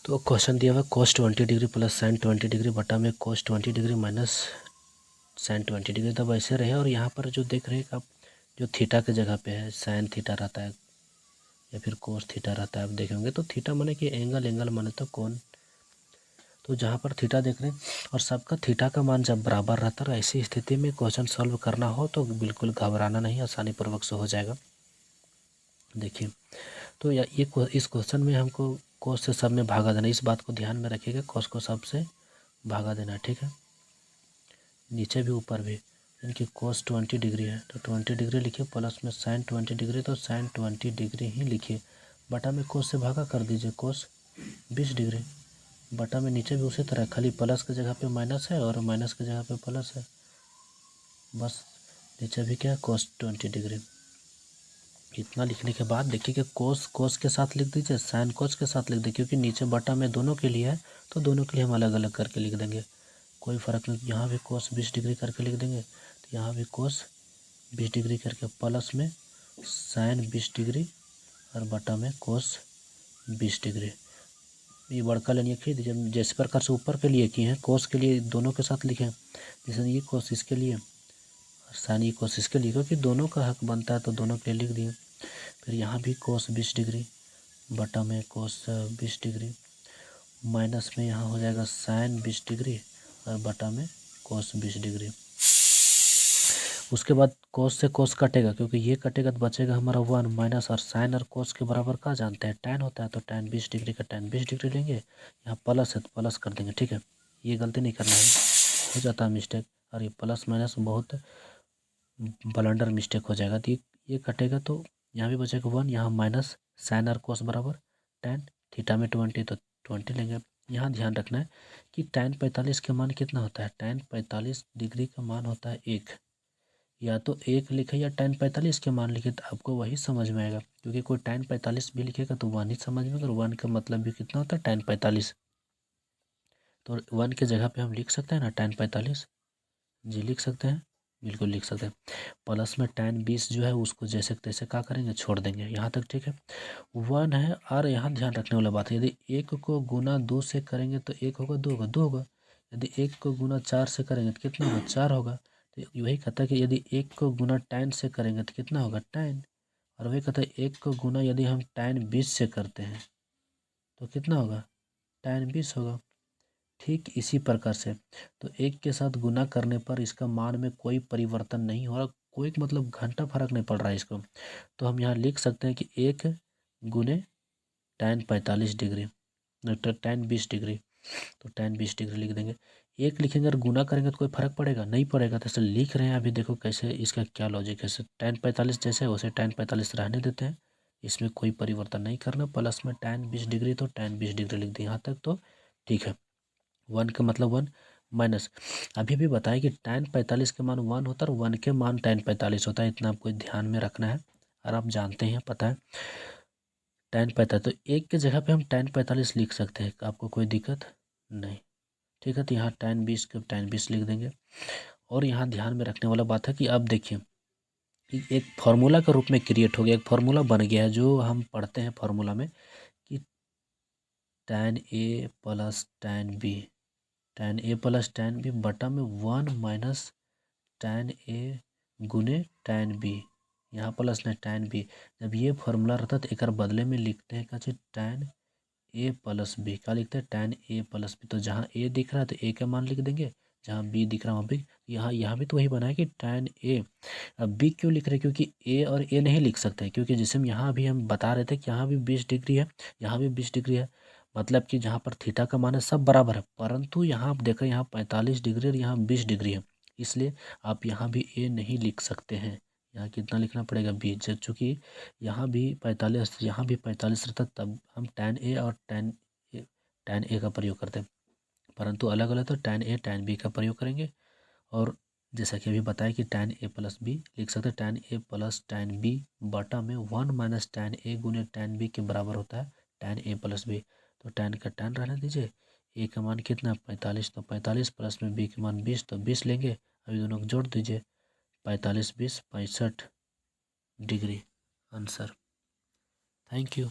तो क्वेश्चन दिया हुआ cos 20 degree plus sine 20 degree बटा में cos 20 degree minus sine 20 degree, तब ऐसे रहे। और यहाँ पर जो देख रहे हैं आप, जो थीटा के जगह पे है साइन थीटा रहता है या फिर कोस थीटा रहता है, आप देखेंगे तो थीटा माने कि एंगल माने तो कोण। तो जहाँ पर थीटा देख रहे हैं और सबका थीटा का मान जब बराबर रहता है, ऐसी स्थिति में क्वेश्चन सॉल्व करना हो तो बिल्कुल घबराना नहीं, आसानी पूर्वक से हो जाएगा। देखिए तो इस क्वेश्चन में हमको कोस से सब में भागा देना, इस बात को ध्यान में रखिएगा, कोस को सब से भागा देना, ठीक है। नीचे भी ऊपर भी, इनकी कोस 20 डिग्री है तो 20 डिग्री लिखिए, प्लस में साइन 20 डिग्री तो साइन 20 डिग्री ही लिखिए, बटा में कोस से भागा कर दीजिए, कोस 20 डिग्री, बटा में नीचे भी उसी तरह, खाली प्लस की जगह पे माइनस है और माइनस की जगह पे प्लस है, बस नीचे भी क्या है कोस 20 डिग्री। इतना लिखने के बाद देखिए कि कोस के साथ लिख दीजिए, साइन कोस के साथ लिख दीजिए, क्योंकि नीचे बटा में दोनों के लिए है तो दोनों के लिए हम अलग अलग करके लिख देंगे, कोई फ़र्क नहीं। यहाँ भी कोस 20 डिग्री करके लिख देंगे, तो यहाँ भी कोस 20 डिग्री करके, प्लस में साइन 20 डिग्री और बटा में कोस 20 डिग्री। ये बड़का लेनिए खींच दीजिए, जैसे प्रकार से ऊपर के लिए किए हैं कोस के लिए दोनों के साथ लिखें, जैसे ये कोस इसके लिए और साइन ये कोस इसके लिए, क्योंकि दोनों का हक बनता है तो दोनों के लिए लिख दिए। फिर यहाँ भी कोस 20 डिग्री बटा में कोस 20 डिग्री, माइनस में यहाँ हो जाएगा साइन 20 डिग्री और बटा में कोस 20 डिग्री। उसके बाद कोस से कोस कटेगा, क्योंकि ये कटेगा तो बचेगा हमारा 1 माइनस, और साइन और कोस के बराबर का जानते हैं टैन होता है, तो टैन 20 डिग्री का टैन 20 डिग्री लेंगे, यहाँ प्लस है तो प्लस कर देंगे, ठीक है। ये गलती नहीं करना है, हो जाता है मिस्टेक, और ये प्लस माइनस बहुत ब्लंडर मिस्टेक हो जाएगा। तो ये कटेगा तो यहाँ भी बचेगा 1, यहाँ माइनस साइन और कोस बराबर टैन थीटा में 20 तो 20 लेंगे। यहाँ ध्यान रखना है कि टैन 45 के मान कितना होता है, टैन 45 डिग्री का मान होता है 1, या तो 1 लिखे या टैन 45 के मान लिखे, तो आपको वही समझ में आएगा, क्योंकि कोई टैन 45 भी लिखेगा तो 1 ही समझ में, अगर 1 का मतलब भी कितना होता है टैन 45, तो 1 के जगह पे हम लिख सकते हैं ना टैन 45, जी लिख सकते हैं, बिल्कुल लिख सकते हैं। प्लस में टैन 20 जो है उसको जैसे तैसे क्या करेंगे, छोड़ देंगे, यहाँ तक ठीक है। 1 है, और यहाँ ध्यान रखने वाला बात है, यदि 1 को गुना 2 से करेंगे तो 1 होगा, 2 होगा, 2 होगा, यदि 1 को गुना 4 से करेंगे तो कितना होगा, 4 होगा। तो वही कहता है कि यदि 1 को गुना टैन से करेंगे तो कितना होगा, टैन, और वही कहता है 1 को गुना यदि हम टैन 20 से करते हैं तो कितना होगा, टैन 20 होगा। ठीक इसी प्रकार से, तो 1 के साथ गुना करने पर इसका मान में कोई परिवर्तन नहीं हो रहा, कोई मतलब घंटा फर्क नहीं पड़ रहा है इसको, तो हम यहाँ लिख सकते हैं कि 1 गुने टैन 45 डिग्री, टैन 20 डिग्री, तो टैन 20 डिग्री लिख देंगे। 1 लिखेंगे और गुना करेंगे तो कोई फर्क पड़ेगा, नहीं पड़ेगा, तो ऐसे लिख रहे हैं। अभी देखो कैसे, इसका क्या लॉजिक है, टैन 45 जैसे वैसे टैन 45 रहने देते हैं, इसमें कोई परिवर्तन नहीं करना, प्लस में टैन 20 डिग्री तो टैन 20 डिग्री लिख दिए, यहाँ तक तो ठीक है। 1 का मतलब 1 माइनस, अभी भी बताया कि टैन 45 के मान 1 होता है और 1 के मान टैन 45 होता है, इतना आपको ध्यान में रखना है, और आप जानते हैं, पता है टैन 45, तो 1 के जगह पे हम टैन 45 लिख सकते हैं, आपको कोई दिक्कत नहीं, ठीक है। तो यहाँ टैन 20 के टैन 20 लिख देंगे। और यहाँ ध्यान में रखने वाला बात है कि अब देखिए कि एक फार्मूला के रूप में क्रिएट हो गया, एक फार्मूला बन गया है जो हम पढ़ते हैं फार्मूला में, कि tan A plus tan B, tan A plus tan B बटा में 1 माइनस टैन ए गुने टैन बी, यहाँ प्लस में टैन बी। जब ये फार्मूला रहता है तो एक बदले में लिखते हैं क्या, टैन ए प्लस बी, क्या लिखते हैं, टैन ए प्लस बी। तो जहाँ ए दिख रहा है तो ए का मान लिख देंगे, जहाँ बी दिख रहा है वहाँ बी, यहाँ भी तो वही बना है कि टैन ए। अब बी क्यों लिख रहे हैं, क्योंकि ए और ए नहीं लिख सकते, क्योंकि जैसे हम यहाँ भी हम बता रहे थे कि यहाँ भी 20 डिग्री है, यहाँ भी 20 डिग्री है, मतलब कि जहाँ पर थीटा का मान है सब बराबर है, परंतु यहाँ आप देख रहे हैं यहाँ 45 डिग्री और यहाँ 20 डिग्री है, इसलिए आप यहाँ भी ए नहीं लिख सकते हैं, यहाँ कितना लिखना पड़ेगा, बी। चूँकि यहाँ भी 45, यहाँ भी 45 रहता, तब हम टैन ए और टैन ए का प्रयोग करते हैं, परंतु अलग अलग तो टैन ए टैन बी का प्रयोग करेंगे। और जैसा कि अभी बताया कि टैन ए प्लस बी लिख सकते हैं, tan A plus tan B बटा में 1 माइनस टैन ए गुने टैन बी के बराबर होता है टैन ए प्लस बी। तो टैन का टैन रहने दीजिए, ए का मान कितना 45, तो 45 प्लस में बी के मान 20, तो 20 लेंगे, अभी दोनों को जोड़ दीजिए, 45 20 65 डिग्री आंसर। Thank you.